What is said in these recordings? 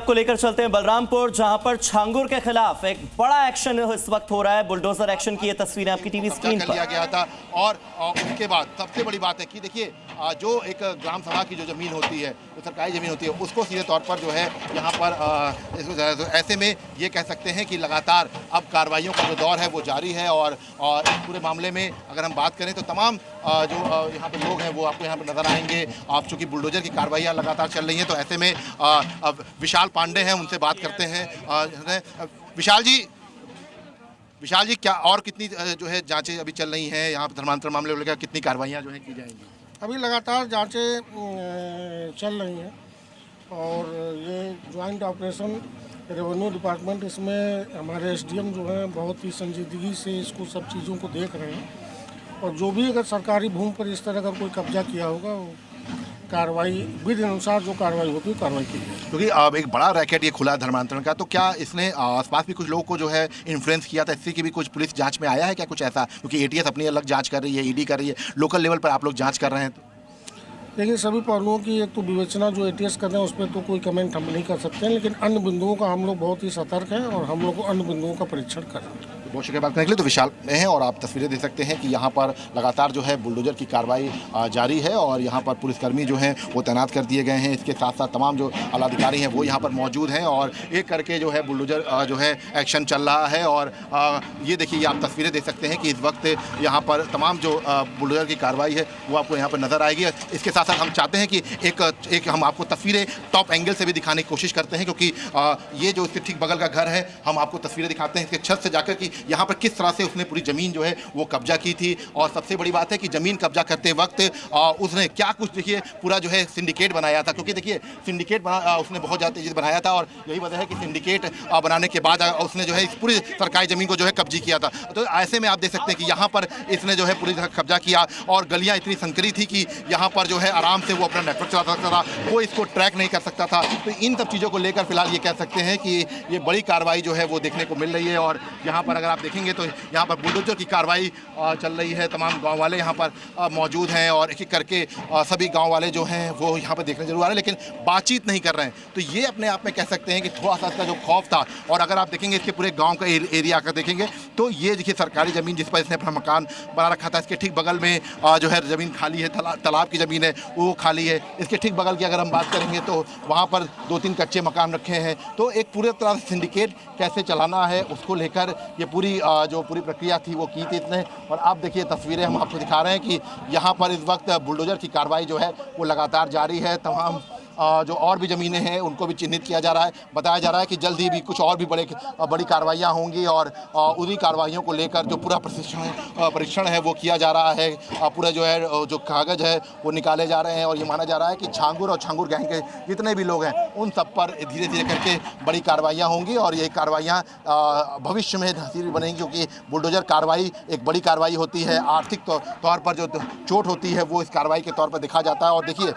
आपको लेकर चलते हैं बलरामपुर, जहां पर छांगुर के खिलाफ एक बड़ा एक्शन इस वक्त हो रहा है। बुलडोजर एक्शन की ये तस्वीरें आपकी टीवी स्क्रीन पर लिया गया था। और उसके बाद सबसे बड़ी बात है कि देखिए जो एक ग्राम सभा की जो ज़मीन होती है, जो सरकारी ज़मीन होती है, उसको सीधे तौर पर जो है यहाँ पर ऐसे में ये कह सकते हैं कि लगातार अब कार्रवाइयों का जो दौर है वो जारी है। और इस पूरे मामले में अगर हम बात करें तो तमाम जो यहाँ पर लोग हैं वो आपको यहाँ पर नज़र आएंगे। आप चूँकि बुलडोजर की कार्रवाइयाँ लगातार चल रही हैं, तो ऐसे में अब विशाल पांडे हैं, उनसे बात करते हैं। विशाल जी, क्या और कितनी जो है जांचें अभी चल रही हैं यहाँ पर धर्मांतरण मामले को लेकर, कितनी कार्रवाइयाँ जो है की जाएंगी? अभी लगातार जांचें चल रही हैं और ये ज्वाइंट ऑपरेशन रेवेन्यू डिपार्टमेंट, इसमें हमारे एसडीएम जो हैं बहुत ही संजीदगी से इसको सब चीज़ों को देख रहे हैं। और जो भी अगर सरकारी भूमि पर इस तरह का कोई कब्जा किया होगा, वो कार्रवाई विधि अनुसार जो कार्रवाई होती है कार्रवाई की जाएगी। क्योंकि अब एक बड़ा रैकेट ये खुला धर्मांतरण का, तो क्या इसने आसपास भी कुछ लोगों को जो है इन्फ्लुएंस किया था? इससे की भी कुछ पुलिस जांच में आया है क्या कुछ ऐसा? क्योंकि एटीएस अपनी अलग जांच कर रही है, ईडी कर रही है, लोकल लेवल पर आप लोग जांच कर रहे हैं। तो लेकिन सभी पहलुओं की एक तो विवेचना जो एटीएस कर रहे हैं उस पर तो कोई कमेंट हम नहीं कर सकते हैं, लेकिन अन्य बिंदुओं का हम लोग बहुत ही सतर्क हैं और हम लोग अन्य बिंदुओं का परीक्षण कर रहे हैं। बहुत शुक्रिया बात करने के लिए। तो विशाल में हैं और आप तस्वीरें देख सकते हैं कि यहाँ पर लगातार जो है बुलडोजर की कार्रवाई जारी है और यहाँ पर पुलिसकर्मी जो हैं वो तैनात कर दिए गए हैं। इसके साथ साथ तमाम जो आलाधिकारी हैं वो यहाँ पर मौजूद हैं और एक करके जो है बुलडोजर जो है एक्शन चल रहा है। और ये देखिए, ये आप तस्वीरें देख सकते हैं कि इस वक्त यहाँ पर तमाम जो बुलडोजर की कार्रवाई है वो आपको यहाँ पर नज़र आएगी। इसके साथ साथ हम चाहते हैं कि एक हम आपको तस्वीरें टॉप एंगल से भी दिखाने की कोशिश करते हैं, क्योंकि ये जो इसके ठीक बगल का घर है, हम आपको तस्वीरें दिखाते हैं इसके छत से जाकर कि यहाँ पर किस तरह से उसने पूरी ज़मीन जो है वो कब्जा की थी। और सबसे बड़ी बात है कि ज़मीन कब्जा करते वक्त उसने क्या कुछ देखिए पूरा जो है सिंडिकेट बनाया था। क्योंकि देखिए सिंडिकेट उसने बहुत ज़्यादा तेज़ी से बनाया था और यही वजह है कि सिंडिकेट बनाने के बाद उसने जो है इस पूरी सरकारी ज़मीन को जो है कब्जी किया था। तो ऐसे में आप देख सकते हैं कि यहाँ पर इसने जो है पूरी तरह कब्जा किया और गलियाँ इतनी संकरी थी कि यहाँ पर जो है आराम से वो अपना नेटवर्क चला सकता था, कोई इसको ट्रैक नहीं कर सकता था। तो इन सब चीज़ों को लेकर फिलहाल ये कह सकते हैं कि ये बड़ी कार्रवाई जो है वो देखने को मिल रही है। और यहाँ पर अगर आप देखेंगे तो यहाँ पर बुलडोजर की कार्रवाई चल रही है। तमाम गांव वाले यहाँ पर मौजूद हैं और एक एक करके सभी गांव वाले जो हैं वो यहाँ पर देखने जरूर आ रहे हैं, लेकिन बातचीत नहीं कर रहे हैं। तो ये अपने आप में कह सकते हैं कि थोड़ा सा इसका जो खौफ था। और अगर आप देखेंगे इसके पूरे गाँव का एरिया आकर देखेंगे तो ये देखिए सरकारी ज़मीन जिस पर इसने अपना मकान बना रखा था, इसके ठीक बगल में जो है ज़मीन खाली है, तालाब की ज़मीन है वो खाली है। इसके ठीक बगल की अगर हम बात करेंगे तो वहाँ पर 2-3 कच्चे मकान रखे हैं। तो एक पूरे तरह से सिंडिकेट कैसे चलाना है उसको लेकर ये पूरी प्रक्रिया थी वो की थी इसने। और आप देखिए तस्वीरें हम आपको दिखा रहे हैं कि यहाँ पर इस वक्त बुलडोजर की कार्रवाई जो है वो लगातार जारी है। तमाम जो और भी ज़मीनें हैं उनको भी चिन्हित किया जा रहा है। बताया जा रहा है कि जल्द ही भी कुछ और भी बड़ी कार्रवाइयाँ होंगी और उन्हीं कार्रवाइयों को लेकर जो पूरा परीक्षण है वो किया जा रहा है। पूरा जो है जो कागज़ है वो निकाले जा रहे हैं और ये माना जा रहा है कि छांगुर और छांगुर गैंग के जितने भी लोग हैं उन सब पर धीरे धीरे करके बड़ी कार्रवाइयाँ होंगी। और ये कार्रवाइयाँ भविष्य में हसीर बनेंगी, क्योंकि बुलडोजर कार्रवाई एक बड़ी कार्रवाई होती है। आर्थिक तौर पर जो चोट होती है वो इस कार्रवाई के तौर पर देखा जाता है। और देखिए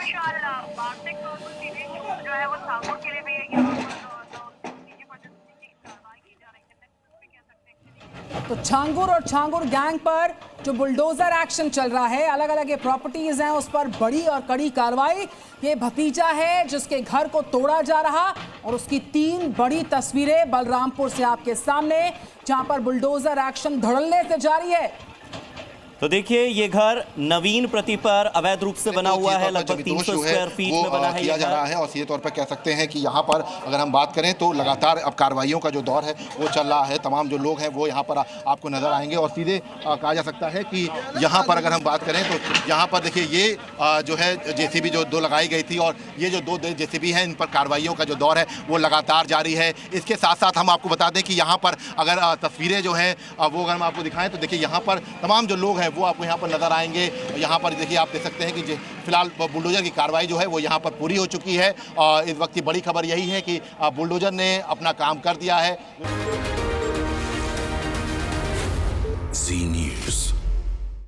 तो छांगुर और छांगुर गैंग पर जो बुलडोजर एक्शन चल रहा है, अलग अलग ये प्रॉपर्टीज हैं उस पर बड़ी और कड़ी कार्रवाई। ये भतीजा है जिसके घर को तोड़ा जा रहा और उसकी 3 बड़ी तस्वीरें बलरामपुर से आपके सामने, जहां पर बुलडोजर एक्शन धड़ल्ले से जारी है। तो देखिए ये घर नवीन प्रति पर अवैध रूप से बना हुआ है, लगभग 300 स्क्वायर फीट में बना है, किया जा रहा है। और सीधे तौर पर कह सकते हैं कि यहाँ पर अगर हम बात करें तो लगातार अब कार्रवाइयों का जो दौर है वो चल रहा है। तमाम जो लोग हैं वो यहाँ पर आपको नजर आएंगे और सीधे कहा जा सकता है कि यहाँ पर अगर हम बात करें तो यहाँ पर देखिए ये जो है जेसीबी जो 2 लगाई गई थी और ये जो 2 जेसीबी हैं इन पर कार्रवाइयों का जो दौर है वो लगातार जारी है। इसके साथ साथ हम आपको बता दें कि यहाँ पर अगर तस्वीरें जो हैं वो अगर हम आपको दिखाएं तो देखिए यहाँ पर तमाम जो लोग हैं वो आपको यहाँ पर नजर आएंगे। यहाँ पर देखिए आप देख सकते हैं कि फिलहाल बुलडोजर की कार्रवाई जो है वो यहाँ पर पूरी हो चुकी है। इस वक्त की बड़ी खबर यही है कि बुलडोजर ने अपना काम कर दिया है।